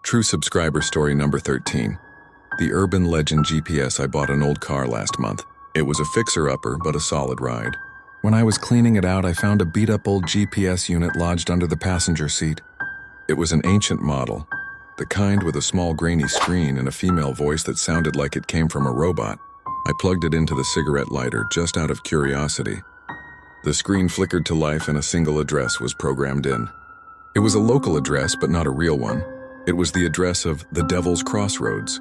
True subscriber story number 13. The urban legend GPS. I bought an old car last month. It was a fixer-upper, but a solid ride. When I was cleaning it out, I found a beat-up old GPS unit lodged under the passenger seat. It was an ancient model, the kind with a small grainy screen and a female voice that sounded like it came from a robot. I plugged it into the cigarette lighter just out of curiosity. The screen flickered to life and a single address was programmed in. It was a local address, but not a real one. It was the address of the Devil's Crossroads,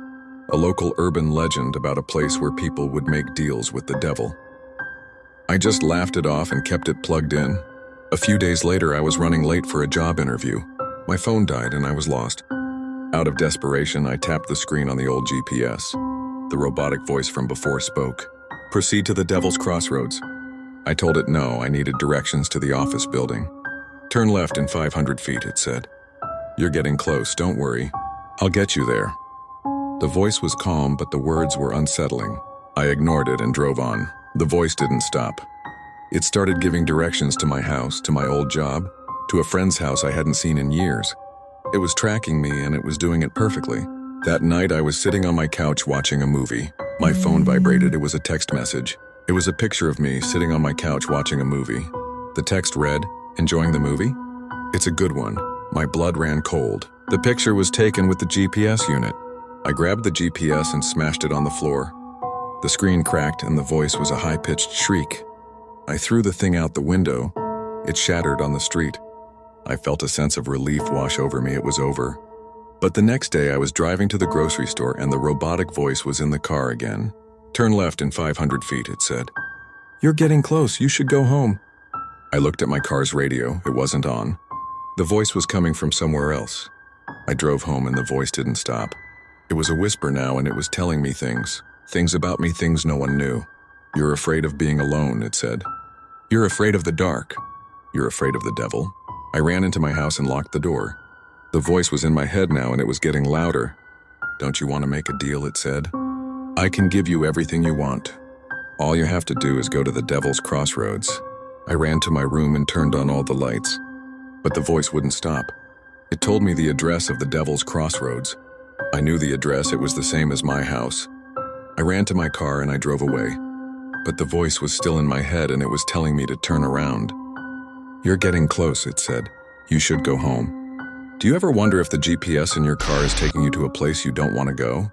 a local urban legend about a place where people would make deals with the devil. I just laughed it off and kept it plugged in. A few days later, I was running late for a job interview. My phone died and I was lost. Out of desperation, I tapped the screen on the old GPS. The robotic voice from before spoke. "Proceed to the Devil's Crossroads." I told it no, I needed directions to the office building. "Turn left in 500 feet, it said. "You're getting close, don't worry. I'll get you there." The voice was calm, but the words were unsettling. I ignored it and drove on. The voice didn't stop. It started giving directions to my house, to my old job, to a friend's house I hadn't seen in years. It was tracking me, and it was doing it perfectly. That night, I was sitting on my couch watching a movie. My phone vibrated. It was a text message. It was a picture of me sitting on my couch watching a movie. The text read, "Enjoying the movie? It's a good one." My blood ran cold. The picture was taken with the GPS unit. I grabbed the GPS and smashed it on the floor. The screen cracked and the voice was a high-pitched shriek. I threw the thing out the window. It shattered on the street. I felt a sense of relief wash over me. It was over. But the next day I was driving to the grocery store and the robotic voice was in the car again. "Turn left in 500 feet, it said. "You're getting close. You should go home." I looked at my car's radio. It wasn't on. The voice was coming from somewhere else. I drove home and the voice didn't stop. It was a whisper now and it was telling me things. Things about me, things no one knew. "You're afraid of being alone," it said. "You're afraid of the dark. You're afraid of the devil." I ran into my house and locked the door. The voice was in my head now and it was getting louder. "Don't you want to make a deal?" it said. "I can give you everything you want. All you have to do is go to the Devil's Crossroads." I ran to my room and turned on all the lights. But the voice wouldn't stop. It told me the address of the Devil's Crossroads. I knew the address. It was the same as my house. I ran to my car and I drove away. But the voice was still in my head and it was telling me to turn around. "You're getting close," it said. "You should go home." Do you ever wonder if the GPS in your car is taking you to a place you don't want to go?